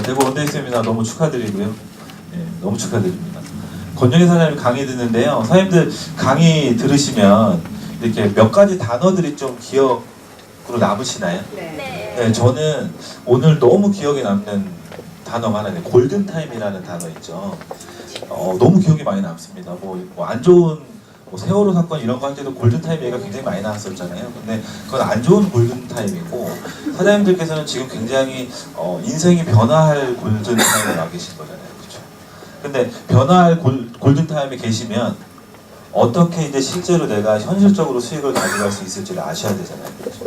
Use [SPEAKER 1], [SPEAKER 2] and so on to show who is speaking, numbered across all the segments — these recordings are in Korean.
[SPEAKER 1] 대구 원데이 세미나 너무 축하드리고요. 네, 너무 축하드립니다. 권영희 사장님 강의 듣는데요. 사장님들 강의 들으시면 이렇게 몇 가지 단어들이 좀 기억으로 남으시나요?
[SPEAKER 2] 네.
[SPEAKER 1] 네, 저는 오늘 너무 기억에 남는 단어가 하나 있는데 골든타임이라는 단어 있죠. 너무 기억이 많이 남습니다. 뭐 안 좋은 세월호 사건 이런 거 할 때도 골든타임 얘기가 굉장히 많이 나왔었잖아요. 근데 그건 안 좋은 골든타임이고 사장님들께서는 지금 굉장히 인생이 변화할 골든타임에 와 계신 거잖아요. 그렇죠? 근데 변화할 골든타임에 계시면 어떻게 이제 실제로 내가 현실적으로 수익을 가져갈 수 있을지를 아셔야 되잖아요. 그렇죠?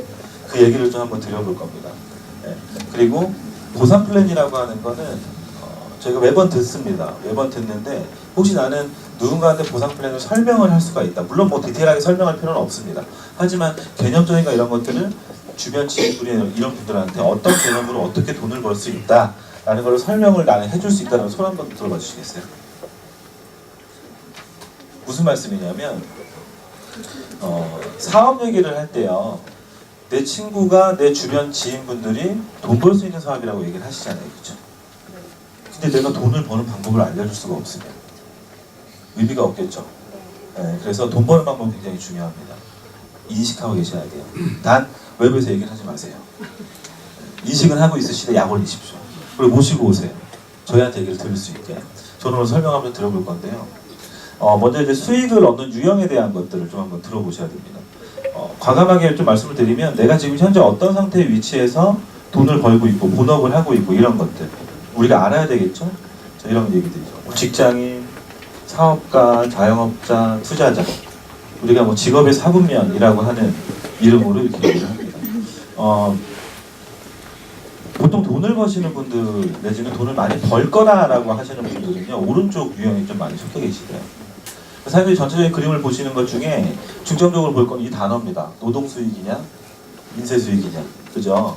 [SPEAKER 1] 그 얘기를 좀 한번 드려볼 겁니다. 네. 그리고 보상 플랜이라고 하는 거는 저희가 매번 듣습니다. 매번 듣는데 혹시 나는 누군가한테 보상 플랜을 설명을 할 수가 있다. 물론 뭐 디테일하게 설명할 필요는 없습니다. 하지만 개념적인 거 이런 것들을 주변 지인분이 이런 분들한테 어떤 개념으로 어떻게 돈을 벌 수 있다라는 걸 설명을 나는 해줄 수 있다는 손 한번 들어봐 주시겠어요? 무슨 말씀이냐면 사업 얘기를 할 때요. 내 친구가 내 주변 지인분들이 돈 벌 수 있는 사업이라고 얘기를 하시잖아요. 그렇죠? 근데 내가 돈을 버는 방법을 알려줄 수가 없으면 의미가 없겠죠. 네, 그래서 돈 버는 방법은 굉장히 중요합니다. 인식하고 계셔야 돼요. 단 외부에서 얘기를 하지 마세요. 인식은 하고 있으시되 약 올리십시오. 그리고 모시고 오세요. 저희한테 얘기를 들을 수 있게. 저는 오늘 설명하면 들어볼 건데요. 먼저 이제 수익을 얻는 유형에 대한 것들을 좀 한번 들어보셔야 됩니다. 과감하게 좀 말씀을 드리면 내가 지금 현재 어떤 상태의 위치에서 돈을 벌고 있고 본업을 하고 있고 이런 것들 우리가 알아야 되겠죠? 자, 이런 얘기들이죠. 직장인, 사업가, 자영업자, 투자자 우리가 뭐 직업의 사분면이라고 하는 이름으로 이렇게 얘기를 합니다. 보통 돈을 버시는 분들 내지는 돈을 많이 벌 거다라고 하시는 분들은요 오른쪽 유형이 좀 많이 속해 계시대요. 사람들이 전체적인 그림을 보시는 것 중에 중점적으로 볼 건 이 단어입니다. 노동 수익이냐, 인세 수익이냐, 그죠?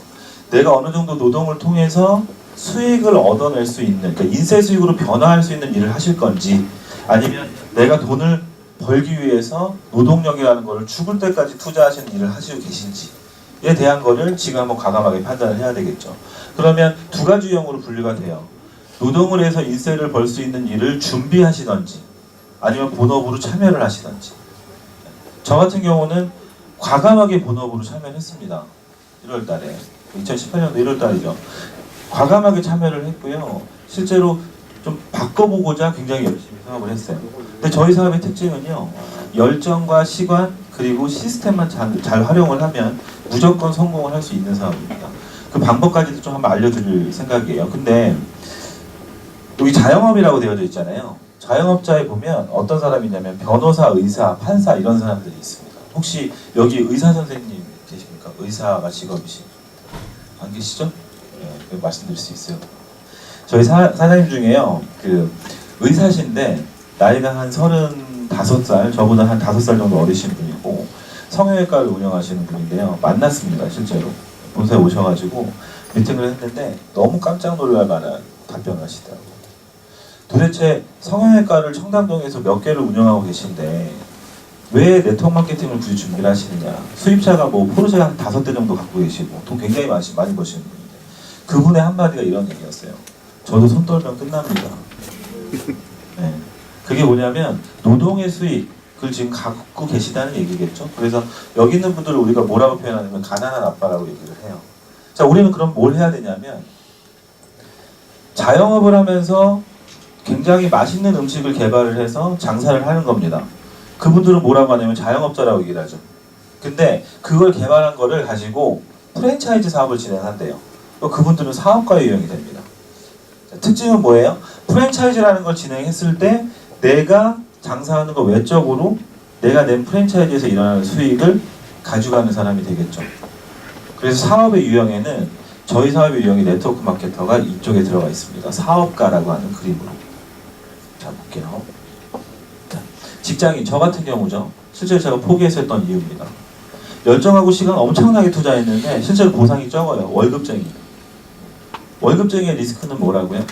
[SPEAKER 1] 내가 어느 정도 노동을 통해서 수익을 얻어낼 수 있는, 그러니까 인세 수익으로 변화할 수 있는 일을 하실 건지, 아니면 내가 돈을 벌기 위해서 노동력이라는 것을 죽을 때까지 투자하시는 일을 하시고 계신지에 대한 거를 지금 한번 과감하게 판단을 해야 되겠죠. 그러면 두 가지 유형으로 분류가 돼요. 노동을 해서 인세를 벌 수 있는 일을 준비하시던지 아니면 본업으로 참여를 하시던지. 저 같은 경우는 과감하게 본업으로 참여를 했습니다. 1월달에 2018년도 1월달이죠. 과감하게 참여를 했고요. 실제로 좀 바꿔보고자 굉장히 열심히 사업을 했어요. 근데 저희 사업의 특징은요. 열정과 시간 그리고 시스템만 잘 활용을 하면 무조건 성공을 할 수 있는 사업입니다. 그 방법까지도 좀 한번 알려드릴 생각이에요. 근데 여기 자영업이라고 되어져 있잖아요. 자영업자에 보면 어떤 사람이 있냐면 변호사, 의사, 판사 이런 사람들이 있습니다. 혹시 여기 의사 선생님 계십니까? 의사가 직업이신 안 계시죠? 네, 말씀드릴 수 있어요. 저희 사장님 중에요. 그 의사신데 나이가 한 35살, 저보다 한 5살 정도 어리신 분이고 성형외과를 운영하시는 분인데요. 만났습니다. 실제로. 본사에 오셔가지고 미팅을 했는데 너무 깜짝 놀랄 만한 답변을 하시더라고요. 도대체 성형외과를 청담동에서 몇 개를 운영하고 계신데 왜 네트워크 마케팅을 굳이 준비를 하시느냐. 수입차가 뭐 포르쉐 한 5대 정도 갖고 계시고 돈 굉장히 많이 버시는 분인데 그분의 한마디가 이런 얘기였어요. 저도 손 떨면 끝납니다. 네. 그게 뭐냐면 노동의 수익을 지금 갖고 계시다는 얘기겠죠. 그래서 여기 있는 분들을 우리가 뭐라고 표현하냐면 가난한 아빠라고 얘기를 해요. 자, 우리는 그럼 뭘 해야 되냐면 자영업을 하면서 굉장히 맛있는 음식을 개발을 해서 장사를 하는 겁니다. 그분들은 뭐라고 하냐면 자영업자라고 얘기를 하죠. 근데 그걸 개발한 거를 가지고 프랜차이즈 사업을 진행한대요. 그분들은 사업가의 유형이 됩니다. 자, 특징은 뭐예요? 프랜차이즈라는 걸 진행했을 때 내가 장사하는 거 외적으로 내가 낸 프랜차이즈에서 일어나는 수익을 가져가는 사람이 되겠죠. 그래서 사업의 유형에는 저희 사업의 유형이 네트워크 마케터가 이쪽에 들어가 있습니다. 사업가라고 하는 그림으로. 자, 볼게요. 자, 직장인, 저 같은 경우죠. 실제로 제가 포기했었던 이유입니다. 열정하고 시간 엄청나게 투자했는데 실제로 보상이 적어요. 월급쟁이. 월급쟁이의 리스크는 뭐라고요?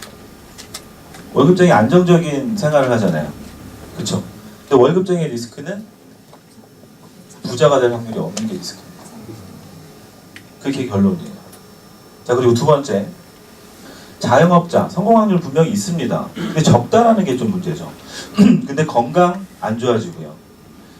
[SPEAKER 1] 월급쟁이 안정적인 생활을 하잖아요. 그쵸? 근데 월급쟁이의 리스크는 부자가 될 확률이 없는 게 리스크입니다. 그게 결론이에요. 자, 그리고 두 번째. 자영업자 성공 확률 분명히 있습니다. 근데 적다라는 게 좀 문제죠. 근데 건강 안 좋아지고요.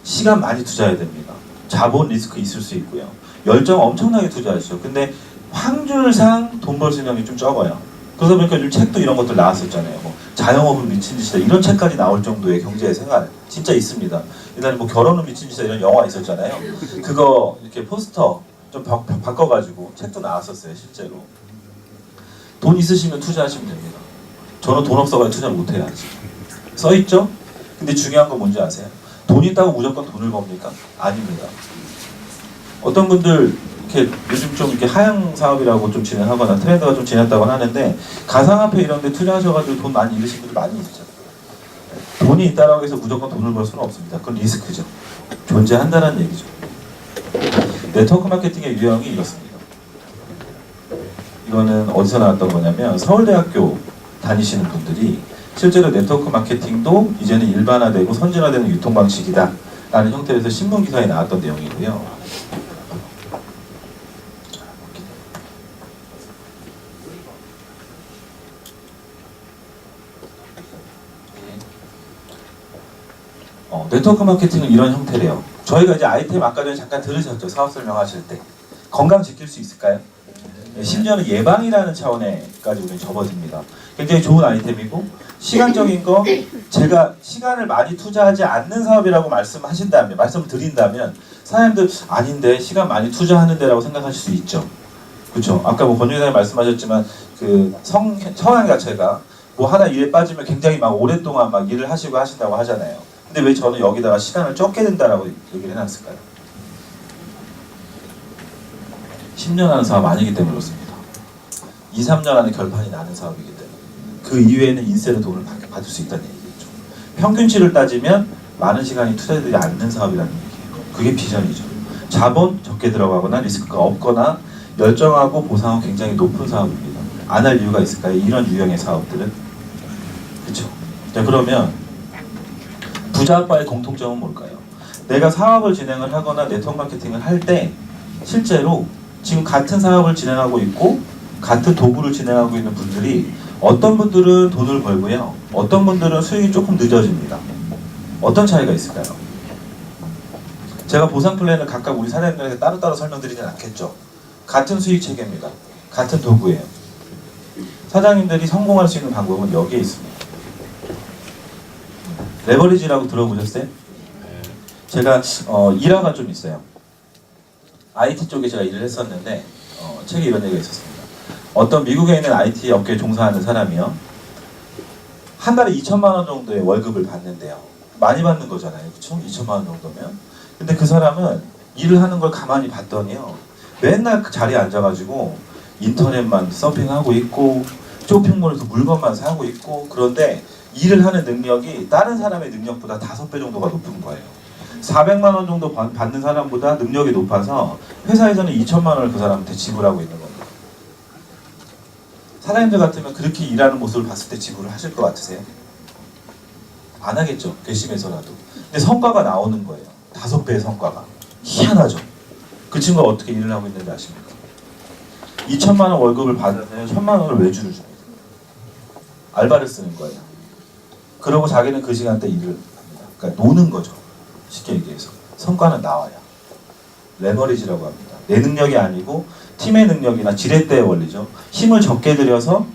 [SPEAKER 1] 시간 많이 투자해야 됩니다. 자본 리스크 있을 수 있고요. 열정 엄청나게 투자하시죠. 근데 확률상 돈 벌 수 있는 확률이 좀 적어요. 그러다 보니까 요즘 책도 이런 것들 나왔었잖아요. 뭐 자영업은 미친 짓이다 이런 책까지 나올 정도의 경제 생활 진짜 있습니다. 일단 뭐 결혼은 미친 짓이다 이런 영화 있었잖아요. 그거 이렇게 포스터 좀 바꿔가지고 책도 나왔었어요. 실제로 돈 있으시면 투자하시면 됩니다. 저는 돈 없어가지고 투자를 못해요 아직. 써있죠? 근데 중요한 건 뭔지 아세요? 돈 있다고 무조건 돈을 법니까? 아닙니다. 어떤 분들 이렇게 요즘 좀 이렇게 하향 사업이라고 좀 진행하거나 트렌드가 좀 지났다고 하는데 가상화폐 이런 데 투자하셔가지고 돈 많이 잃으신 분들 많이 있죠. 돈이 있다라고 해서 무조건 돈을 벌 수는 없습니다. 그건 리스크죠. 존재한다는 얘기죠. 네트워크 마케팅의 유형이 이렇습니다. 이거는 어디서 나왔던 거냐면 서울대학교 다니시는 분들이 실제로 네트워크 마케팅도 이제는 일반화되고 선진화되는 유통 방식이다 라는 형태에서 신문 기사에 나왔던 내용이고요. 네트워크 마케팅은 이런 형태래요. 저희가 이제 아이템 아까 전에 잠깐 들으셨죠? 사업 설명하실 때. 건강 지킬 수 있을까요? 심지어는 예방이라는 차원에까지 우리는 접어듭니다. 굉장히 좋은 아이템이고 시간적인 거 제가 시간을 많이 투자하지 않는 사업이라고 말씀을 드린다면 사장님들 아닌데 시간 많이 투자하는데 라고 생각하실 수 있죠. 그렇죠? 아까 뭐 권유사님 말씀하셨지만 그 성향 자체가 뭐 하나 일에 빠지면 굉장히 막 오랫동안 막 일을 하시고 하신다고 하잖아요. 근데 왜 저는 여기다가 시간을 적게 든다라고 얘기를 해놨을까요? 10년 하는 사업 아니기 때문에 그렇습니다. 2, 3년 안에 결판이 나는 사업이기 때문에 그 이외에는 인세로 돈을 받을 수 있다는 얘기죠. 평균치를 따지면 많은 시간이 투자되지 않는 사업이라는 얘기예요. 그게 비전이죠. 자본 적게 들어가거나 리스크가 없거나 열정하고 보상은 굉장히 높은 사업입니다. 안 할 이유가 있을까요? 이런 유형의 사업들은. 그렇죠. 자, 그러면 부자 아빠의 공통점은 뭘까요? 내가 사업을 진행을 하거나 네트워크 마케팅을 할 때 실제로 지금 같은 사업을 진행하고 있고 같은 도구를 진행하고 있는 분들이 어떤 분들은 돈을 벌고요. 어떤 분들은 수익이 조금 늦어집니다. 어떤 차이가 있을까요? 제가 보상 플랜을 각각 우리 사장님들에게 따로따로 설명드리진 않겠죠. 같은 수익 체계입니다. 같은 도구예요. 사장님들이 성공할 수 있는 방법은 여기에 있습니다. 레버리지라고 들어보셨어요? 제가 일화가 좀 있어요. IT 쪽에 제가 일을 했었는데 책에 이런 얘기가 있었습니다. 어떤 미국에 있는 IT 업계에 종사하는 사람이요. 한 달에 2천만 원 정도의 월급을 받는데요. 많이 받는 거잖아요. 그쵸? 2천만 원 정도면. 근데 그 사람은 일을 하는 걸 가만히 봤더니요. 맨날 그 자리에 앉아가지고 인터넷만 서핑하고 있고 쇼핑몰에서 물건만 사고 있고 그런데 일을 하는 능력이 다른 사람의 능력보다 5배 정도가 높은 거예요. 400만 원 정도 받는 사람보다 능력이 높아서 회사에서는 2천만 원을 그 사람한테 지불하고 있는 겁니다. 사장님들 같으면 그렇게 일하는 모습을 봤을 때 지불을 하실 것 같으세요? 안 하겠죠. 괘씸해서라도. 근데 성과가 나오는 거예요. 5배의 성과가. 희한하죠. 그 친구가 어떻게 일을 하고 있는지 아십니까? 2천만 원 월급을 받으면 1,000만 원을 외주를 줍니다. 알바를 쓰는 거예요. 그러고 자기는 그 시간대 일을 합니다. 그러니까 노는 거죠. 쉽게 얘기해서. 성과는 나와요. 레버리지라고 합니다. 내 능력이 아니고 팀의 능력이나 지렛대의 원리죠. 힘을 적게 들여서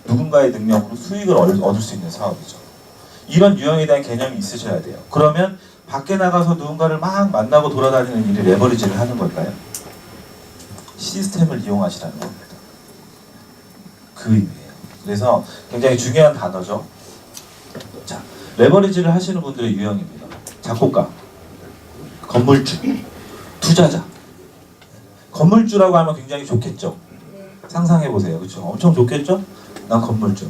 [SPEAKER 1] 누군가의 능력으로 수익을 얻을 수 있는 사업이죠. 이런 유형에 대한 개념이 있으셔야 돼요. 그러면 밖에 나가서 누군가를 막 만나고 돌아다니는 일이 레버리지를 하는 걸까요? 시스템을 이용하시라는 겁니다. 그 의미예요. 그래서 굉장히 중요한 단어죠. 자, 레버리지를 하시는 분들의 유형입니다. 작곡가, 건물주, 투자자. 건물주라고 하면 굉장히 좋겠죠. 상상해보세요. 그렇죠? 엄청 좋겠죠? 난 건물주.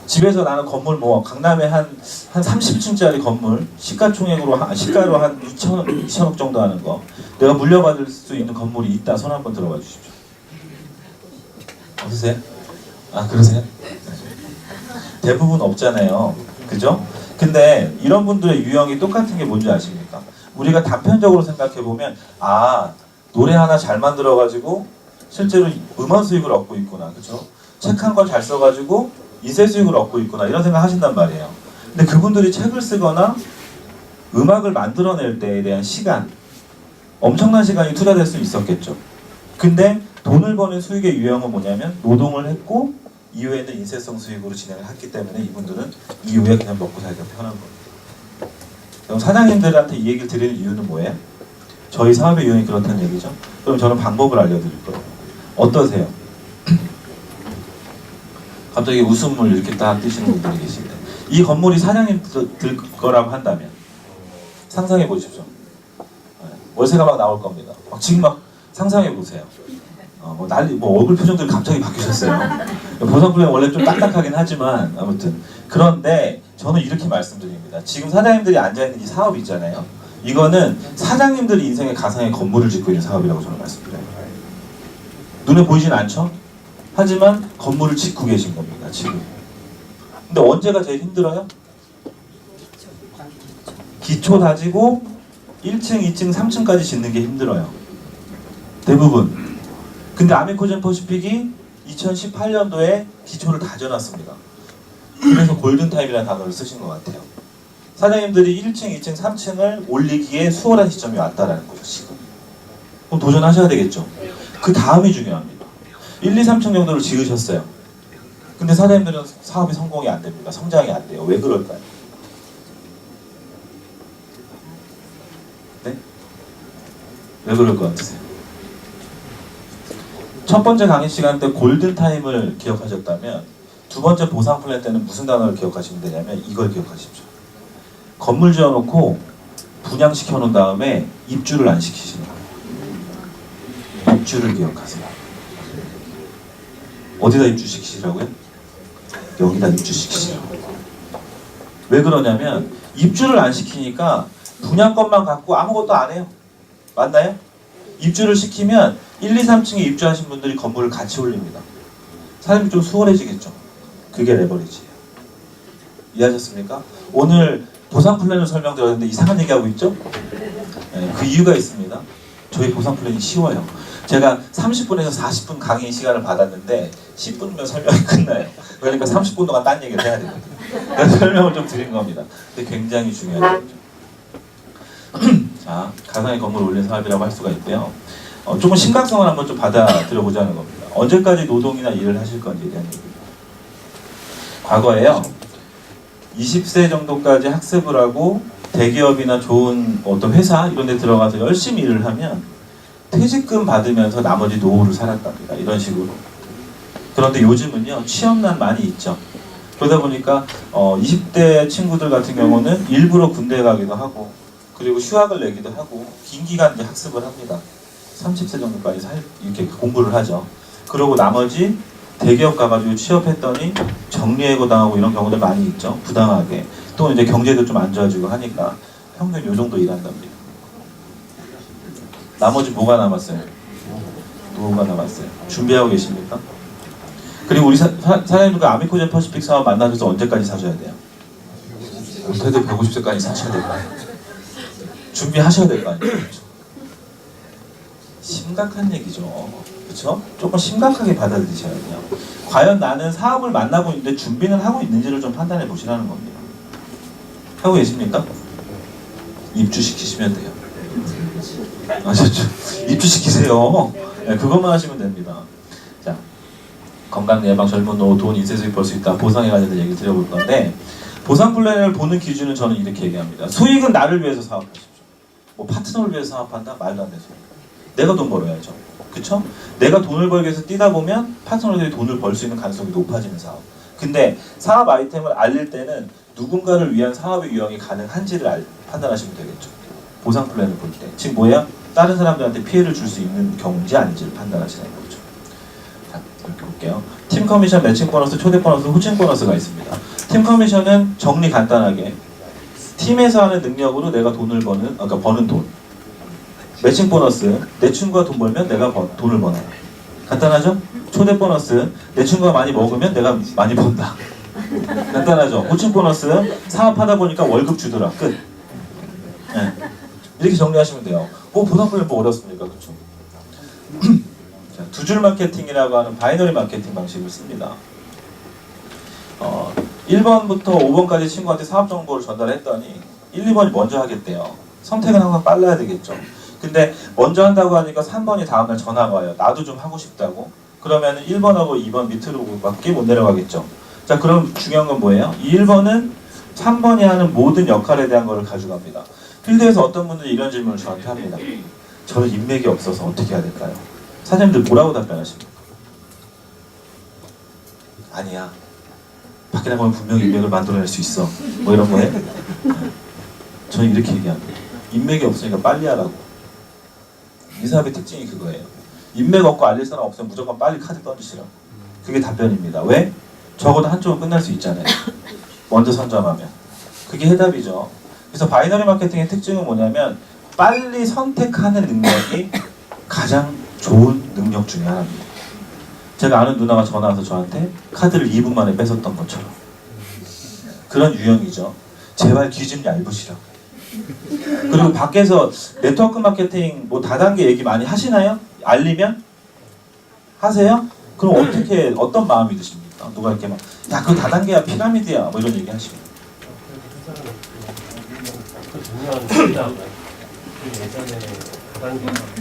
[SPEAKER 1] 집에서 나는 건물 뭐 강남에 한 30층짜리 건물 시가로 한 2천억 정도 하는 거 내가 물려받을 수 있는 건물이 있다. 손 한번 들어봐 주십시오. 없으세요? 아, 그러세요? 대부분 없잖아요. 그죠? 근데 이런 분들의 유형이 똑같은 게 뭔지 아십니까? 우리가 단편적으로 생각해보면 노래 하나 잘 만들어가지고 실제로 음원 수익을 얻고 있구나. 그죠? 책 한 권 잘 써가지고 인쇄 수익을 얻고 있구나 이런 생각 하신단 말이에요. 근데 그분들이 책을 쓰거나 음악을 만들어낼 때에 대한 시간, 엄청난 시간이 투자될 수 있었겠죠. 근데 돈을 버는 수익의 유형은 뭐냐면 노동을 했고 이후에는 인쇄성 수익으로 진행을 했기 때문에 이분들은 이후에 그냥 먹고 살기가 편한 겁니다. 그럼 사장님들한테 이 얘기를 드리는 이유는 뭐예요? 저희 사업의 유형이 그렇다는 얘기죠. 그럼 저는 방법을 알려드릴 거예요. 어떠세요? 갑자기 웃음을 이렇게 딱 띄시는 분들이 계신데 이 건물이 사장님 들 거라고 한다면 상상해 보십시오. 월세가 막 나올 겁니다. 지금 막 상상해 보세요. 난리, 얼굴 표정들이 갑자기 바뀌셨어요. 보상플랜 원래 좀 딱딱하긴 하지만 아무튼 그런데 저는 이렇게 말씀드립니다. 지금 사장님들이 앉아있는 이 사업 있잖아요. 이거는 사장님들이 인생의 가상의 건물을 짓고 있는 사업이라고 저는 말씀드려요. 눈에 보이진 않죠? 하지만 건물을 짓고 계신 겁니다. 지금. 근데 언제가 제일 힘들어요? 기초 다지고 1층, 2층, 3층까지 짓는 게 힘들어요. 대부분. 근데 아메코젠 퍼시픽이 2018년도에 기초를 다져놨습니다. 그래서 골든타임이라는 단어를 쓰신 것 같아요. 사장님들이 1층, 2층, 3층을 올리기에 수월한 시점이 왔다라는 거죠, 지금. 그럼 도전하셔야 되겠죠. 그 다음이 중요합니다. 1, 2, 3층 정도를 지으셨어요. 근데 사장님들은 사업이 성공이 안 됩니다. 성장이 안 돼요. 왜 그럴까요? 네? 왜 그럴 것 같으세요? 첫 번째 강의 시간 때 골든타임을 기억하셨다면 두 번째 보상 플랜 때는 무슨 단어를 기억하시면 되냐면 이걸 기억하십시오. 건물 지어놓고 분양시켜 놓은 다음에 입주를 안 시키시는 거예요. 입주를 기억하세요. 어디다 입주시키시라고요? 여기다 입주시키시라고요. 왜 그러냐면 입주를 안 시키니까 분양권만 갖고 아무것도 안 해요. 맞나요? 입주를 시키면 1, 2, 3층에 입주하신 분들이 건물을 같이 올립니다. 사람이 좀 수월해지겠죠. 그게 레버리지예요. 이해하셨습니까? 오늘 보상 플랜을 설명드렸는데 이상한 얘기하고 있죠? 네, 그 이유가 있습니다. 저희 보상 플랜이 쉬워요. 제가 30분에서 40분 강의 시간을 받았는데 10분이면 설명이 끝나요. 그러니까 30분 동안 딴 얘기를 해야 되거든요. 그래서 설명을 좀 드린 겁니다. 근데 굉장히 중요한 거죠. 자, 가상의 건물을 올린 사업이라고 할 수가 있고요. 조금 심각성을 한번 좀 받아들여보자는 겁니다. 언제까지 노동이나 일을 하실 건지에 대한 얘기입니다. 과거에요. 20세 정도까지 학습을 하고 대기업이나 좋은 어떤 회사 이런 데 들어가서 열심히 일을 하면 퇴직금 받으면서 나머지 노후를 살았답니다. 이런 식으로. 그런데 요즘은요. 취업난 많이 있죠. 그러다 보니까 20대 친구들 같은 경우는 일부러 군대에 가기도 하고 그리고 휴학을 내기도 하고 긴 기간 이제 학습을 합니다. 30세 정도까지 이렇게 공부를 하죠. 그러고 나머지 대기업 가가지고 취업했더니 정리해고 당하고 이런 경우들 많이 있죠. 부당하게. 또 이제 경제도 좀 안 좋아지고 하니까 평균 요 정도 일한답니다. 나머지 뭐가 남았어요? 노후가 남았어요. 준비하고 계십니까? 그리고 우리 사장님과 아미코젠 퍼시픽 사업 만나셔서 언제까지 사셔야 돼요? 못해도 150세까지 사셔야 될 거 아니에요. 준비하셔야 될 거 아니에요. 심각한 얘기죠. 그렇죠? 조금 심각하게 받아들이셔야 돼요. 과연 나는 사업을 만나고 있는데 준비는 하고 있는지를 좀 판단해 보시라는 겁니다. 하고 계십니까? 입주시키시면 돼요. 아셨죠? 입주시키세요. 네, 그것만 하시면 됩니다. 자, 건강 예방, 젊은 노후, 돈, 인쇄 수익 벌 수 있다. 보상에 관련된 얘기 드려볼 건데 보상 플랜을 보는 기준은 저는 이렇게 얘기합니다. 수익은 나를 위해서 사업하십시오. 뭐 파트너를 위해서 사업한다? 말도 안 되는 소리. 내가 돈 벌어야죠. 그쵸? 내가 돈을 벌기 위해서 뛰다 보면 파트너들이 돈을 벌 수 있는 가능성이 높아지는 사업. 근데 사업 아이템을 알릴 때는 누군가를 위한 사업의 유형이 가능한지를 판단하시면 되겠죠. 보상 플랜을 볼 때. 지금 뭐야? 다른 사람들한테 피해를 줄 수 있는 경우인지 아닌지를 판단하시는 거죠. 자, 이렇게 볼게요. 팀 커미션, 매칭 보너스, 초대 보너스, 후칭 보너스가 있습니다. 팀 커미션은 정리 간단하게 팀에서 하는 능력으로 내가 돈을 버는, 그러니까 버는 돈. 매칭 보너스, 내 친구가 돈 벌면 내가 돈을 버는. 간단하죠? 초대 보너스, 내 친구가 많이 먹으면 내가 많이 번다. 간단하죠? 호칭 보너스, 사업하다 보니까 월급 주더라. 끝. 네. 이렇게 정리하시면 돼요. 보상 플랜 뭐 어렵습니까? 그렇죠? 자, 두 줄 마케팅이라고 하는 바이너리 마케팅 방식을 씁니다. 1번부터 5번까지 친구한테 사업 정보를 전달했더니 1, 2번이 먼저 하겠대요. 선택은 항상 빨라야 되겠죠. 근데 먼저 한다고 하니까 3번이 다음날 전화가 와요. 나도 좀 하고 싶다고. 그러면 1번하고 2번 밑으로 밖에 못 내려가겠죠. 자, 그럼 중요한 건 뭐예요? 이 1번은 3번이 하는 모든 역할에 대한 거를 가져갑니다. 필드에서 어떤 분들이 이런 질문을 저한테 합니다. 저는 인맥이 없어서 어떻게 해야 될까요? 사장님들 뭐라고 답변하십니까? 아니야. 밖에 나가면 분명히 인맥을 만들어낼 수 있어. 뭐 이런 거에 저는 이렇게 얘기합니다. 인맥이 없으니까 빨리 하라고. 이 사업의 특징이 그거예요. 인맥 없고 알릴 사람 없으면 무조건 빨리 카드 던지시라고. 그게 답변입니다. 왜? 적어도 한쪽은 끝날 수 있잖아요. 먼저 선점하면. 그게 해답이죠. 그래서 바이너리 마케팅의 특징은 뭐냐면 빨리 선택하는 능력이 가장 좋은 능력 중에 하나입니다. 제가 아는 누나가 전화 와서 저한테 카드를 2분 만에 뺏었던 것처럼 그런 유형이죠. 제발 귀 좀 얇으시라고. 그리고 밖에서 네트워크 마케팅 뭐 다단계 얘기 많이 하시나요? 알리면? 하세요? 그럼 어떻게 어떤 마음이 드십니까? 누가 이렇게 막 야 그거 다단계야 피라미드야 뭐 이런 얘기 하시고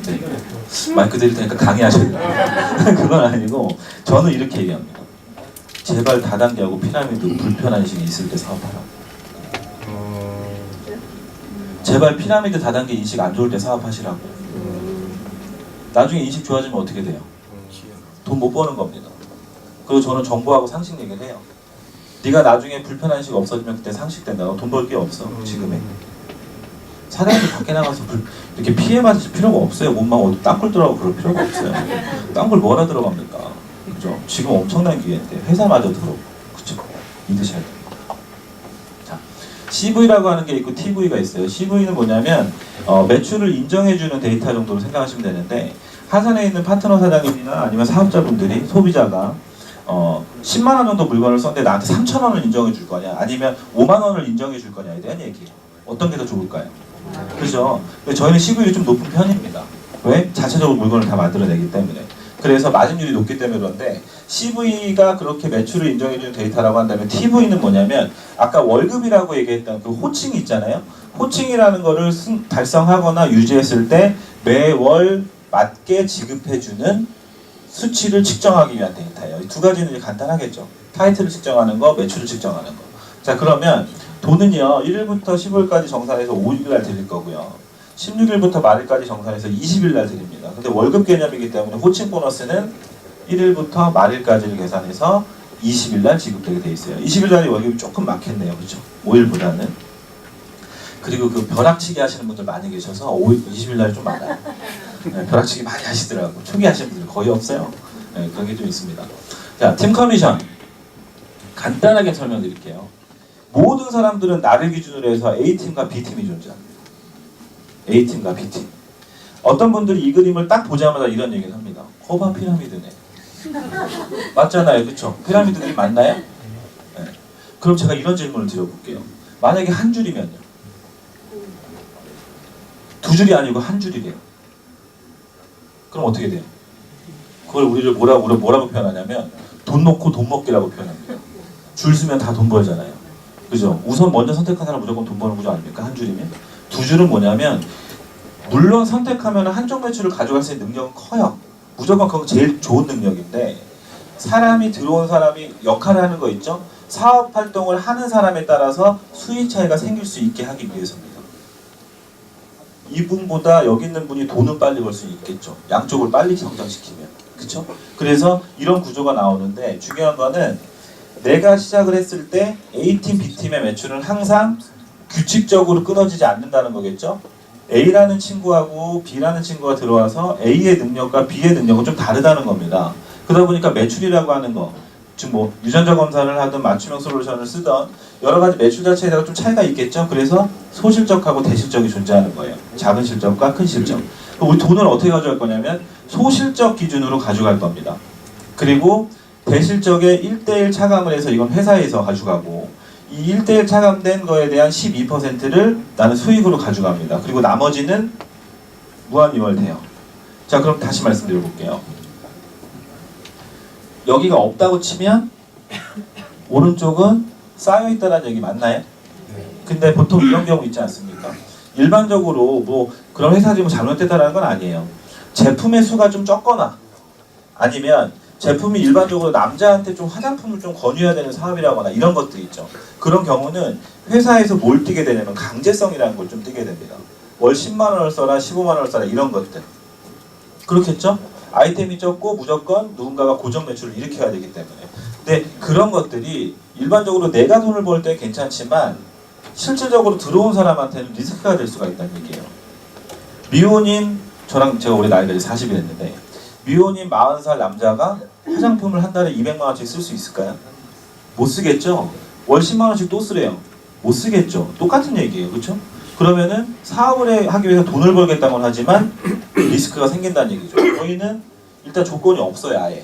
[SPEAKER 1] 네. 마이크 드릴 테니까 강의하셔야 그건 아니고 저는 이렇게 얘기합니다. 제발 다단계하고 피라미드 불편한 인식이 있을 때 사업하라. 제발 피라미드 다단계 인식 안 좋을 때 사업하시라고. 나중에 인식 좋아지면 어떻게 돼요? 돈 못 버는 겁니다. 그리고 저는 정보하고 상식 얘기를 해요. 네가 나중에 불편한 인식 없어지면 그때 상식된다. 너 돈 벌 게 없어 지금에. 사장님이 밖에 나가서 이렇게 피해 받으실 필요가 없어요. 몸만 어디 땅굴 들어가고 그럴 필요가 없어요. 땅굴 뭐라 들어갑니까? 그죠? 지금 엄청난 기회인데 회사마저 들어오고 그죠? 믿으셔야 됩니다. 자, CV라고 하는 게 있고 TV가 있어요. CV는 뭐냐면 매출을 인정해주는 데이터 정도로 생각하시면 되는데 하선에 있는 파트너 사장님이나 아니면 사업자분들이 소비자가 10만 원 정도 물건을 썼는데 나한테 3천 원을 인정해 줄 거냐 아니면 5만 원을 인정해 줄 거냐에 대한 얘기예요. 어떤 게 더 좋을까요? 그죠? 저희는 CV율이 좀 높은 편입니다. 왜? 자체적으로 물건을 다 만들어내기 때문에. 그래서 마진율이 높기 때문에 그런데 CV가 그렇게 매출을 인정해주는 데이터라고 한다면 TV는 뭐냐면 아까 월급이라고 얘기했던 그 호칭이 있잖아요. 호칭이라는 거를 달성하거나 유지했을 때 매월 맞게 지급해주는 수치를 측정하기 위한 데이터예요. 이 두 가지는 간단하겠죠. 타이틀을 측정하는 거, 매출을 측정하는 거. 자, 그러면 돈은요 1일부터 15일까지 정산해서 5일날 드릴 거고요 16일부터 말일까지 정산해서 20일날 드립니다. 근데 월급 개념이기 때문에 호칭 보너스는 1일부터 말일까지를 계산해서 20일날 지급되게 돼 있어요. 20일날이 월급이 조금 많겠네요. 그렇죠? 5일보다는. 그리고 그 벼락치기 하시는 분들 많이 계셔서 20일날이 좀 많아요. 네, 벼락치기 많이 하시더라고요. 초기 하시는 분들 거의 없어요. 네, 그런 게 좀 있습니다. 자, 팀 커미션 간단하게 설명드릴게요. 모든 사람들은 나를 기준으로 해서 A팀과 B팀이 존재합니다. A팀과 B팀. 어떤 분들이 이 그림을 딱 보자마자 이런 얘기를 합니다. 거봐 피라미드네. 맞잖아요. 그쵸? 피라미드 그림 맞나요? 네. 그럼 제가 이런 질문을 드려볼게요. 만약에 한 줄이면요. 두 줄이 아니고 한 줄이래요. 그럼 어떻게 돼요? 그걸 우리를 뭐라고 표현하냐면 돈 놓고 돈 먹기라고 표현합니다. 줄 서면 다 돈 벌잖아요. 그죠? 우선 먼저 선택한 사람 무조건 돈 버는 구조 아닙니까? 한 줄이면? 두 줄은 뭐냐면 물론 선택하면 한쪽 매출을 가져갈 수 있는 능력은 커요. 무조건 그건 제일 좋은 능력인데 사람이 들어온 사람이 역할을 하는 거 있죠? 사업 활동을 하는 사람에 따라서 수익 차이가 생길 수 있게 하기 위해서입니다. 이분보다 여기 있는 분이 돈은 빨리 벌 수 있겠죠. 양쪽을 빨리 성장시키면. 그쵸? 그래서 이런 구조가 나오는데 중요한 거는 내가 시작을 했을 때 A팀, B팀의 매출은 항상 규칙적으로 끊어지지 않는다는 거겠죠? A라는 친구하고 B라는 친구가 들어와서 A의 능력과 B의 능력은 좀 다르다는 겁니다. 그러다 보니까 매출이라고 하는 거, 즉 뭐 유전자 검사를 하든 맞춤형 솔루션을 쓰던 여러 가지 매출 자체에 대해서 좀 차이가 있겠죠? 그래서 소실적하고 대실적이 존재하는 거예요. 작은 실적과 큰 실적. 우리 돈을 어떻게 가져갈 거냐면 소실적 기준으로 가져갈 겁니다. 그리고 대실적에 1대1 차감을 해서 이건 회사에서 가져가고 이 1대1 차감된 거에 대한 12%를 나는 수익으로 가져갑니다. 그리고 나머지는 무한리월돼요. 자, 그럼 다시 말씀드려 볼게요. 여기가 없다고 치면 오른쪽은 쌓여있다는 얘기 맞나요? 근데 보통 이런 경우 있지 않습니까? 일반적으로 뭐 그런 회사들이 뭐 잘못됐다는 건 아니에요. 제품의 수가 좀 적거나 아니면 제품이 일반적으로 남자한테 좀 화장품을 좀 권유해야 되는 사업이라거나 이런 것들 있죠. 그런 경우는 회사에서 뭘 띄게 되냐면 강제성이라는 걸 좀 띄게 됩니다. 월 10만 원을 써라 15만 원을 써라 이런 것들. 그렇겠죠? 아이템이 적고 무조건 누군가가 고정 매출을 일으켜야 되기 때문에. 근데 그런 것들이 일반적으로 내가 돈을 벌 때 괜찮지만 실질적으로 들어온 사람한테는 리스크가 될 수가 있다는 얘기예요. 미혼인, 저랑 제가 올해 나이가 이제 40이 됐는데 미혼인 40살 남자가 화장품을 한 달에 200만 원씩 쓸 수 있을까요? 못 쓰겠죠? 월 10만 원씩 또 쓰래요. 못 쓰겠죠? 똑같은 얘기예요. 그렇죠? 그러면은 사업을 하기 위해서 돈을 벌겠다고는 하지만 리스크가 생긴다는 얘기죠. 저희는 일단 조건이 없어요. 아예.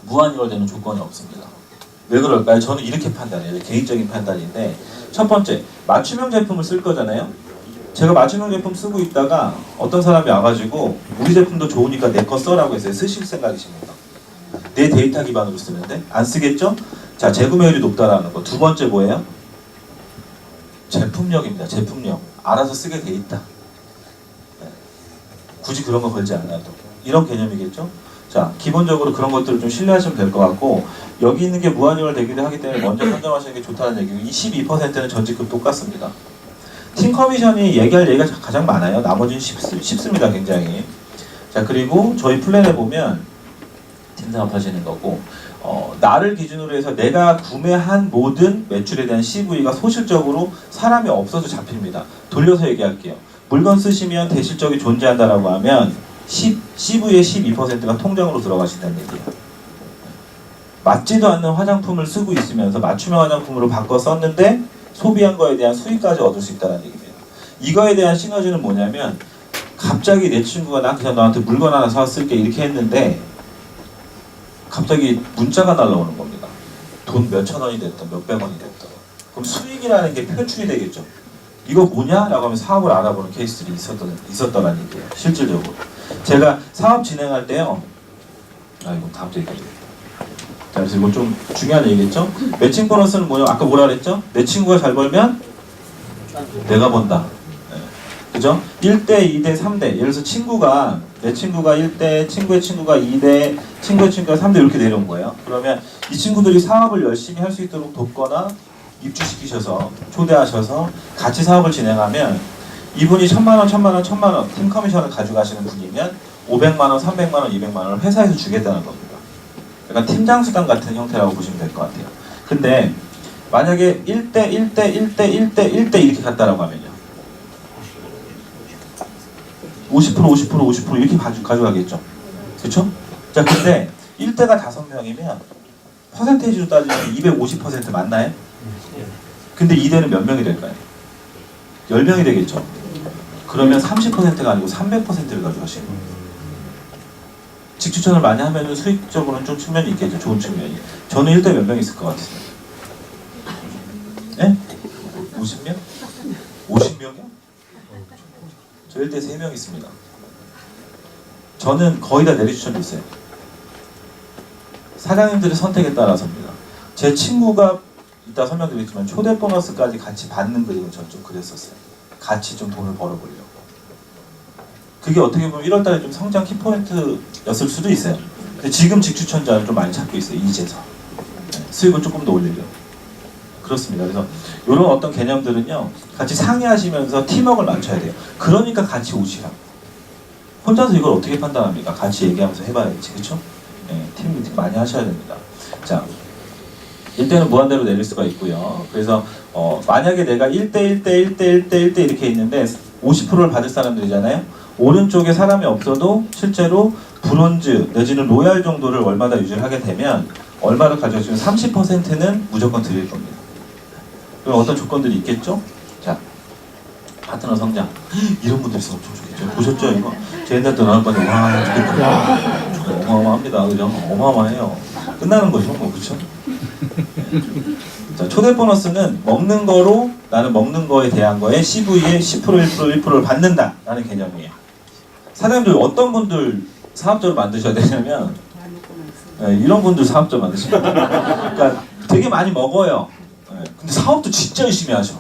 [SPEAKER 1] 무한이월되는 조건이 없습니다. 왜 그럴까요? 저는 이렇게 판단해요. 개인적인 판단인데 첫 번째, 맞춤형 제품을 쓸 거잖아요. 제가 맞춤형 제품 쓰고 있다가 어떤 사람이 와가지고 우리 제품도 좋으니까 내 거 써라고 했어요. 쓰실 생각이십니까? 내 데이터 기반으로 쓰는데 안 쓰겠죠? 자, 재구매율이 높다라는 거. 두 번째 뭐예요? 제품력입니다. 제품력. 알아서 쓰게 돼 있다. 네. 굳이 그런 거 걸지 않아도. 이런 개념이겠죠? 자, 기본적으로 그런 것들을 좀 신뢰하시면 될 것 같고 여기 있는 게 무한이월 되기도 하기 때문에 먼저 선정하시는 게 좋다는 얘기고 22%는 전직급 똑같습니다. 팀 커미션이 얘기할 얘기가 가장 많아요. 나머지는 쉽습니다. 굉장히. 자, 그리고 저희 플랜에 보면 팀 사업하시는 거고 나를 기준으로 해서 내가 구매한 모든 매출에 대한 CV가 소실적으로 사람이 없어서 잡힙니다. 돌려서 얘기할게요. 물건 쓰시면 대실적이 존재한다라고 하면 CV의 12%가 통장으로 들어가신다는 얘기예요. 맞지도 않는 화장품을 쓰고 있으면서 맞춤형 화장품으로 바꿔 썼는데 소비한 거에 대한 수익까지 얻을 수 있다는 얘기입니다. 이거에 대한 시너지는 뭐냐면 갑자기 내 친구가 나 그냥 너한테 물건 하나 사왔을게 이렇게 했는데 갑자기 문자가 날라오는 겁니다. 돈 몇천 원이 됐던 몇백 원이 됐던. 그럼 수익이라는 게 표출이 되겠죠. 이거 뭐냐? 라고 하면 사업을 알아보는 케이스들이 있었더라는 얘기예요. 실질적으로. 제가 사업 진행할 때요. 이거 다음 주에 얘기해요. 자, 그래서 이거 좀 중요한 얘기겠죠? 매칭 보너스는 뭐냐? 아까 뭐라 그랬죠? 내 친구가 잘 벌면 내가 번다. 네. 그죠? 1대, 2대, 3대. 예를 들어서 친구가 내 친구가 1대, 친구의 친구가 2대, 친구의 친구가 3대 이렇게 내려온 거예요. 그러면 이 친구들이 사업을 열심히 할 수 있도록 돕거나 입주시키셔서 초대하셔서 같이 사업을 진행하면 이분이 1000만 원, 1000만 원, 1000만 원 팀 커미션을 가져가시는 분이면 500만 원, 300만 원, 200만 원을 회사에서 주겠다는 겁니다. 약간 팀장 수당 같은 형태라고 보시면 될 것 같아요. 근데 만약에 1대, 1대, 1대, 1대, 1대 이렇게 갔다라고 하면요. 50%, 50%, 50% 이렇게 가져가겠죠. 그쵸? 자, 근데 1대가 5명이면 퍼센테이지로 따지면 250% 맞나요? 근데 2대는 몇 명이 될까요? 10명이 되겠죠. 그러면 30%가 아니고 300%를 가져가시는 거예요. 직추천을 많이 하면 수익적으로는 좀 측면이 있겠죠. 좋은 측면이. 저는 1대 몇 명 있을 것 같아요. 예? 50명? 50명이요? 저 1대 3명 있습니다. 저는 거의 다 내리추천이 있어요. 사장님들의 선택에 따라서입니다. 제 친구가 이따 설명드리겠지만 초대 보너스까지 같이 받는 그림을 전 좀 그랬었어요. 같이 좀 돈을 벌어보려고. 그게 어떻게 보면 1월달에 좀 성장 키포인트였을 수도 있어요. 근데 지금 직추천자를 좀 많이 찾고 있어요. 이제서. 수익을 조금 더 올리려고. 그렇습니다. 그래서 이런 어떤 개념들은요. 같이 상의하시면서 팀워크를 맞춰야 돼요. 그러니까 같이 오시라고. 혼자서 이걸 어떻게 판단합니까? 같이 얘기하면서 해봐야지. 그렇죠? 네, 팀 미팅 많이 하셔야 됩니다. 자, 1대는 무한대로 내릴 수가 있고요. 그래서 만약에 내가 1대, 1대, 1대, 1대, 1대 이렇게 있는데 50%를 받을 사람들이잖아요. 오른쪽에 사람이 없어도 실제로 브론즈 내지는 로얄 정도를 월마다 유지를 하게 되면 얼마를 가져가시면 30%는 무조건 드릴 겁니다. 그럼 어떤 조건들이 있겠죠? 자, 파트너 성장. 이런 분들 있으면 엄청 좋겠죠. 보셨죠 이거? 제 옛날 때 나올 건데 와, 어마어마합니다. 그죠? 어마어마해요. 끝나는 거죠, 뭐. 그렇죠? 자, 초대 보너스는 먹는 거로 나는 먹는 거에 대한 거에 CV의 10%, 1%, 1%를 받는다라는 개념이에요. 사장님들 어떤 분들 사업적으로 만드셔야 되냐면 네, 이런 분들 사업자 많으십니다. 그러니까 되게 많이 먹어요. 네, 근데 사업도 진짜 열심히 하셔.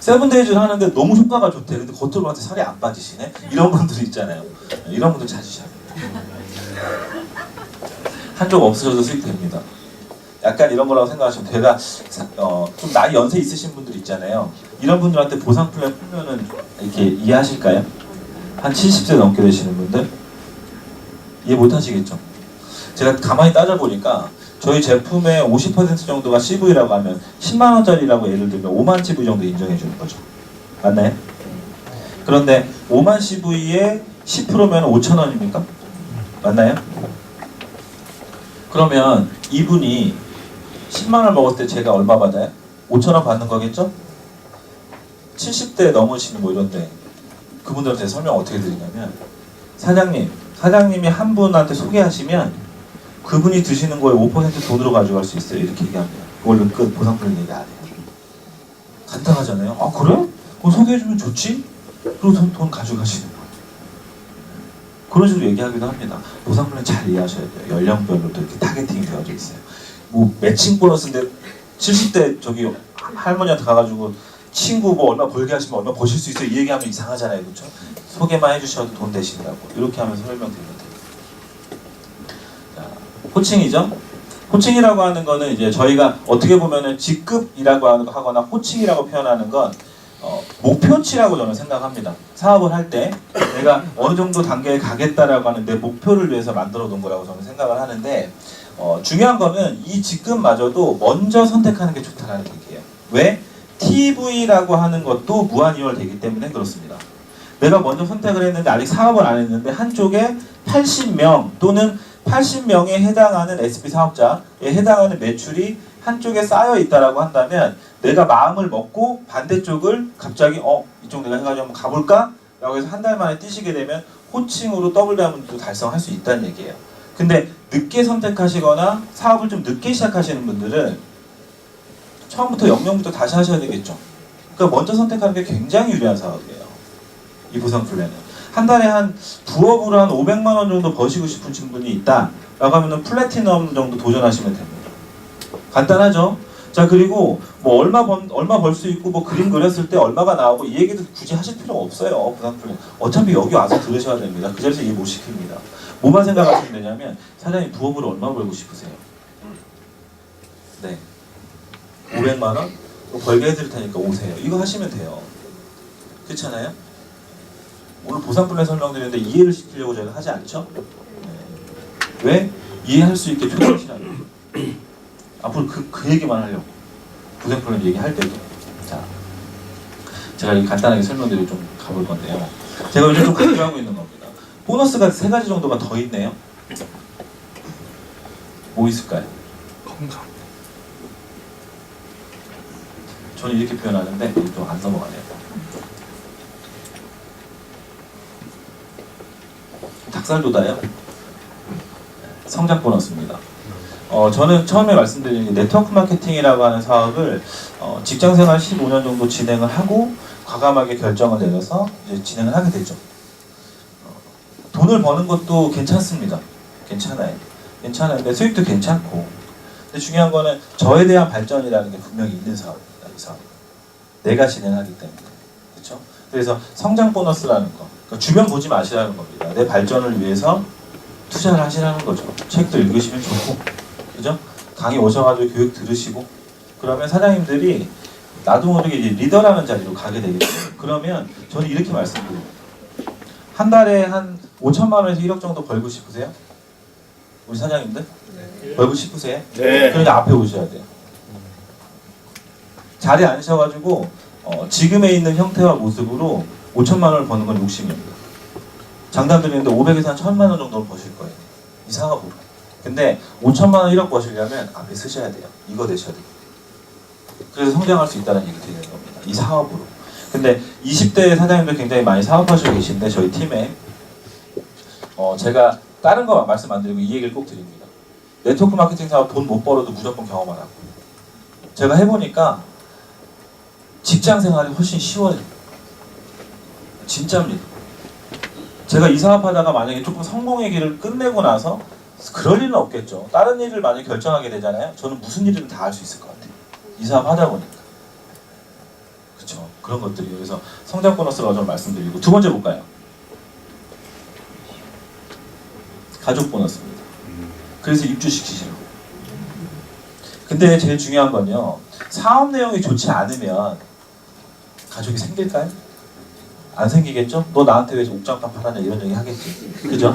[SPEAKER 1] 세븐데이즈를 하는데 너무 효과가 좋대. 근데 겉으로 봤을 때 살이 안 빠지시네. 이런 분들 있잖아요. 네, 이런 분들 찾으셔야 돼요. 한쪽 없으셔도 수익 됩니다. 약간 이런 거라고 생각하시면 제가 좀 나이 연세 있으신 분들 있잖아요. 이런 분들한테 보상 플랜 풀면은 이렇게 이해하실까요? 한 70세 넘게 되시는 분들 이해 못 하시겠죠? 제가 가만히 따져보니까 저희 제품의 50% 정도가 CV라고 하면 10만 원짜리라고 예를 들면 5만 CV 정도 인정해 주는 거죠. 맞나요? 그런데 5만 CV에 10%면 5천 원입니까? 맞나요? 그러면 이분이 10만 원 먹었을 때 제가 얼마 받아요? 5천 원 받는 거겠죠? 70대 넘으시는 뭐 이런데 그분들한테 설명 어떻게 드리냐면 사장님이 한 분한테 소개하시면 그분이 드시는 거에 5% 돈으로 가져갈 수 있어요. 이렇게 얘기합니다. 그걸로 끝. 보상플랜 얘기 안 해요. 간단하잖아요. 아 그래? 그럼 소개해주면 좋지? 그리고 돈 가져가시는 거예요. 그런 식으로 얘기하기도 합니다. 보상플랜 잘 이해하셔야 돼요. 연령별로도 이렇게 타겟팅이 되어져 있어요. 뭐 매칭 보너스인데 70대 저기 할머니한테 가가지고 친구 뭐 얼마 벌게 하시면 얼마 버실 수 있어요. 이 얘기하면 이상하잖아요. 그렇죠? 소개만 해주셔도 돈 되시더라고. 이렇게 하면서 설명드리면 돼요. 자, 호칭이죠. 호칭이라고 하는 거는 이제 저희가 어떻게 보면은 직급이라고 하거나 호칭이라고 표현하는 건 목표치라고 저는 생각합니다. 사업을 할 때 내가 어느 정도 단계에 가겠다라고 하는 내 목표를 위해서 만들어 놓은 거라고 저는 생각을 하는데 중요한 거는 이 직급마저도 먼저 선택하는 게 좋다는 얘기예요. 왜? TV라고 하는 것도 무한이월되기 때문에 그렇습니다. 내가 먼저 선택을 했는데 아직 사업을 안 했는데 한쪽에 80명 또는 80명에 해당하는 SP 사업자에 해당하는 매출이 한쪽에 쌓여 있다라고 한다면 내가 마음을 먹고 반대쪽을 갑자기 이쪽 내가 해가지고 한번 가볼까? 라고 해서 한 달 만에 뛰시게 되면 호칭으로 더블 다이아몬드도 달성할 수 있다는 얘기예요. 근데 늦게 선택하시거나 사업을 좀 늦게 시작하시는 분들은 처음부터 0명부터 다시 하셔야 되겠죠. 그러니까 먼저 선택하는 게 굉장히 유리한 사업이에요. 이 보상 플랜은. 한 달에 한 부업으로 한 500만 원 정도 버시고 싶으신 분이 있다 라고 하면 플래티넘 정도 도전하시면 됩니다. 간단하죠? 자, 그리고 뭐 얼마 벌 수 있고 뭐 그림 그렸을 때 얼마가 나오고 이 얘기도 굳이 하실 필요가 없어요. 보상 플랜. 어차피 여기 와서 들으셔야 됩니다. 그 자리에서 이해 못 시킵니다. 뭐만 생각하시면 되냐면 사장님 부업으로 얼마 벌고 싶으세요? 네. 500만 원? 벌게 해드릴 테니까 오세요. 이거 하시면 돼요. 그렇잖아요? 오늘 보상 플랜 설명드리는데 이해를 시키려고 저희가 하지 않죠? 네. 왜? 이해할 수 있게 초대하시라고. 앞으로 그 얘기만 하려고. 보상 플랜 얘기할 때도. 자, 제가 이렇게 간단하게 설명드리고 좀 가볼 건데요. 제가 요즘 좀 강조하고 있는 겁니다. 보너스가 3가지 정도가 더 있네요. 뭐 있을까요?
[SPEAKER 2] 건강.
[SPEAKER 1] 저는 이렇게 표현하는데 좀 안 넘어가네요. 닭살도다요. 성장 보너스입니다. 저는 처음에 말씀드린 게 네트워크 마케팅이라고 하는 사업을 직장생활 15년 정도 진행을 하고 과감하게 결정을 내려서 이제 진행을 하게 되죠. 돈을 버는 것도 괜찮습니다. 괜찮은데 수익도 괜찮고. 근데 중요한 거는 저에 대한 발전이라는 게 분명히 있는 사업입니다. 이 사업. 내가 진행하기 때문에. 그렇죠? 그래서 성장 보너스라는 거. 그러니까 주변 보지 마시라는 겁니다. 내 발전을 위해서 투자를 하시라는 거죠. 책도 읽으시면 좋고, 그죠? 강의 오셔가지고 교육 들으시고, 그러면 사장님들이 나도 모르게 이제 리더라는 자리로 가게 되겠죠. 그러면 저는 이렇게 말씀드립니다. 한 달에 한 5천만 원에서 1억 정도 벌고 싶으세요? 우리 사장님들? 네. 벌고 싶으세요?
[SPEAKER 2] 네.
[SPEAKER 1] 그러니까 앞에 오셔야 돼요. 자리에 앉으셔가지고 지금에 있는 형태와 모습으로 5천만 원을 버는 건 욕심입니다. 장담 드리는데 500에서 한 1000만 원 정도를 버실 거예요. 이 사업으로. 근데 5천만 원 1억 버시려면 앞에 쓰셔야 돼요. 이거 되셔야 돼요. 그래서 성장할 수 있다는 얘기 드리는 겁니다. 이 사업으로. 근데 20대 사장님들 굉장히 많이 사업하시고 계신데 저희 팀에 제가 다른 거 말씀 안 드리고 이 얘기를 꼭 드립니다. 네트워크 마케팅 사업 돈 못 벌어도 무조건 경험하라고. 제가 해보니까 직장 생활이 훨씬 쉬워요. 진짜입니다. 제가 이 사업하다가 만약에 조금 성공의 길을 끝내고 나서 그럴 일은 없겠죠. 다른 일을 많이 결정하게 되잖아요. 저는 무슨 일이든 다 할 수 있을 것 같아요. 이 사업 하다 보니까. 그렇죠. 그런 것들이. 그래서 성장 보너스라고 좀 말씀드리고, 두 번째 볼까요? 가족 보너스입니다. 그래서 입주시키시라고. 근데 제일 중요한 건요, 사업 내용이 좋지 않으면 가족이 생길까요? 안 생기겠죠? 너 나한테 왜 옥장판 팔았냐 이런 얘기 하겠지. 그죠?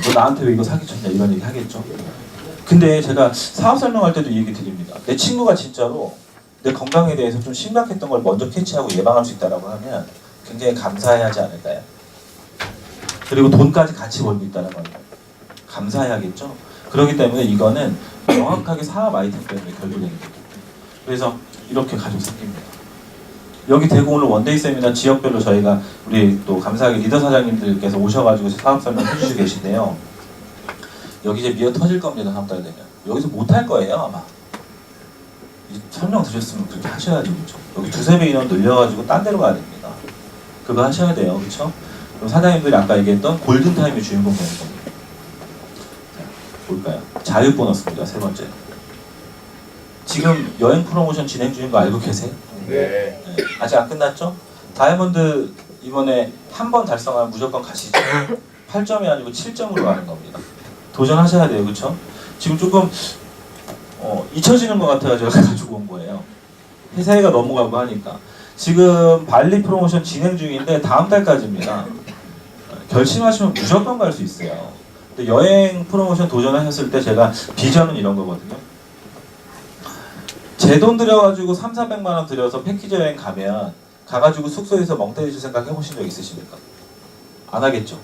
[SPEAKER 1] 너 나한테 왜 이거 사기쳤냐 이런 얘기 하겠죠. 근데 제가 사업 설명할 때도 이 얘기 드립니다. 내 친구가 진짜로 내 건강에 대해서 좀 심각했던 걸 먼저 캐치하고 예방할 수 있다고 하면 굉장히 감사해야 하지 않을까요? 그리고 돈까지 같이 벌고 있다는 건 감사해야겠죠? 그렇기 때문에 이거는 정확하게 사업 아이템 때문에 결부되는 거예요. 그래서 이렇게 가지고 생깁니다. 여기 대구 오늘 원데이 세미나 지역별로 저희가 우리 또 감사하게 리더 사장님들께서 오셔가지고 사업 설명 해주시고 계신데요. 여기 이제 미어 터질 겁니다. 다음 달 되면. 여기서 못할 거예요 아마. 설명 드렸으면 그렇게 하셔야죠. 그렇죠? 여기 두세 배 인원 늘려가지고 딴 데로 가야 됩니다. 그거 하셔야 돼요. 그렇죠? 그럼 사장님들이 아까 얘기했던 골든타임의 주인공 되는 겁니다. 자, 볼까요? 자유 보너스입니다. 세 번째. 지금 여행 프로모션 진행 중인 거 알고 계세요?
[SPEAKER 2] 네.
[SPEAKER 1] 네. 아직 안 끝났죠? 다이아몬드 이번에 한 번 달성하면 무조건 가시죠. 8점이 아니고 7점으로 가는 겁니다. 도전하셔야 돼요. 그렇죠? 지금 조금 잊혀지는 것 같아가지고 가지고 온 거예요. 회사가 넘어가고 하니까. 지금 발리 프로모션 진행 중인데 다음 달까지입니다. 결심하시면 무조건 갈 수 있어요. 근데 여행 프로모션 도전하셨을 때 제가 비전은 이런 거거든요. 제 돈 들여가지고 300~400만 원 들여서 패키지 여행 가면 가가지고 숙소에서 멍 때리실 생각 해보신 적 있으십니까? 안 하겠죠.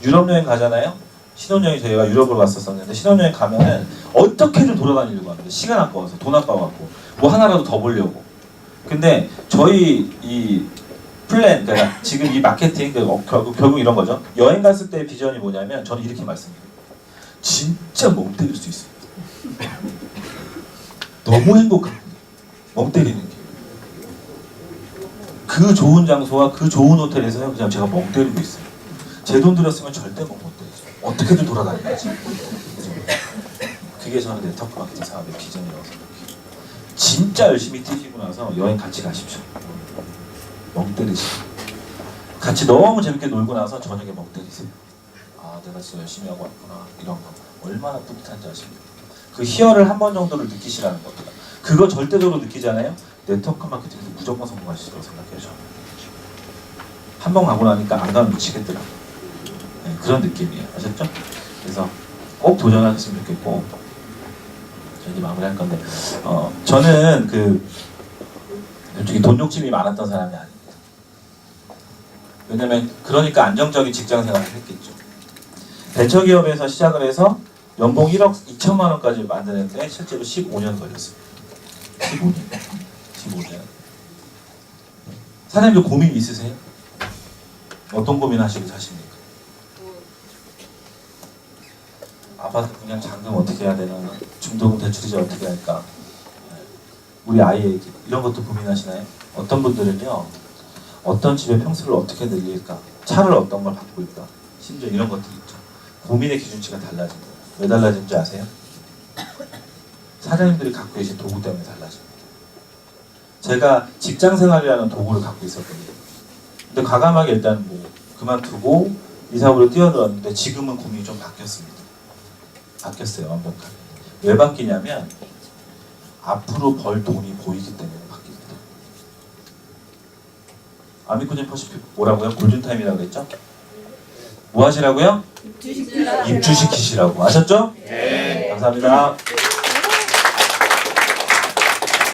[SPEAKER 1] 유럽 여행 가잖아요. 신혼여행 저희가 유럽을 갔었는데 신혼여행 가면은 어떻게든 돌아다니려고 합니다. 시간 아까워서 돈 아까워갖고 뭐 하나라도 더 보려고. 근데 저희 이 플랜, 그러니까 지금 이 마케팅 결국 이런 거죠. 여행 갔을 때 비전이 뭐냐면 저는 이렇게 말씀드려요. 진짜 멍 때릴 수 있어요. 너무 행복합니다. 멍 때리는 게. 그 좋은 장소와 그 좋은 호텔에서 그냥 제가 멍 때리고 있어요. 제 돈 들였으면 절대 멍 못 때리죠. 어떻게든 돌아다녀야지. 그게 저는 네트워크 마케팅 사업의 비전이라고 생각해요. 진짜 열심히 뛰시고 나서 여행 같이 가십시오. 멍 때리시고. 같이 너무 재밌게 놀고 나서 저녁에 멍 때리세요. 아, 내가 진짜 열심히 하고 왔구나. 이런 거. 얼마나 뿌듯한지 아십니까? 그 희열을 한 번 정도를 느끼시라는 겁니다. 그거 절대적으로 느끼잖아요. 네트워크 마케팅에서 무조건 성공하시라고 생각해요. 저는. 한 번 가고 나니까 안 가면 미치겠더라고요. 네, 그런 느낌이에요. 아셨죠? 그래서 꼭 도전하셨으면 좋겠고 이제 마무리할 건데 저는 솔직히 돈 욕심이 많았던 사람이 아닙니다. 왜냐면 그러니까 안정적인 직장 생활을 했겠죠. 벤처기업에서 시작을 해서 연봉 1억 2천만 원까지 만드는데 실제로 15년 걸렸습니다. 15년. 사장님도 고민 있으세요? 어떤 고민 하시고 사십니까? 아파트 그냥 잔금 어떻게 해야 되나? 중도금 대출이자 어떻게 할까? 우리 아이에게 이런 것도 고민하시나요? 어떤 분들은요, 어떤 집의 평수를 어떻게 늘릴까? 차를 어떤 걸 바꿀까? 심지어 이런 것들이 있죠. 고민의 기준치가 달라진 거예요. 왜 달라진지 아세요? 사장님들이 갖고 계신 도구 때문에 달라집니다. 제가 직장생활이라는 도구를 갖고 있었거든요. 근데 과감하게 일단 뭐 그만두고 이 사업으로 뛰어들었는데 지금은 고민이 좀 바뀌었습니다. 바뀌었어요, 완벽하게. 왜 바뀌냐면 앞으로 벌 돈이 보이기 때문에 바뀝니다. 아미코진 퍼시픽 뭐라고요? 골든타임이라고 했죠? 뭐 하시라고요? 입주시키시라고. 아셨죠? 네. 감사합니다.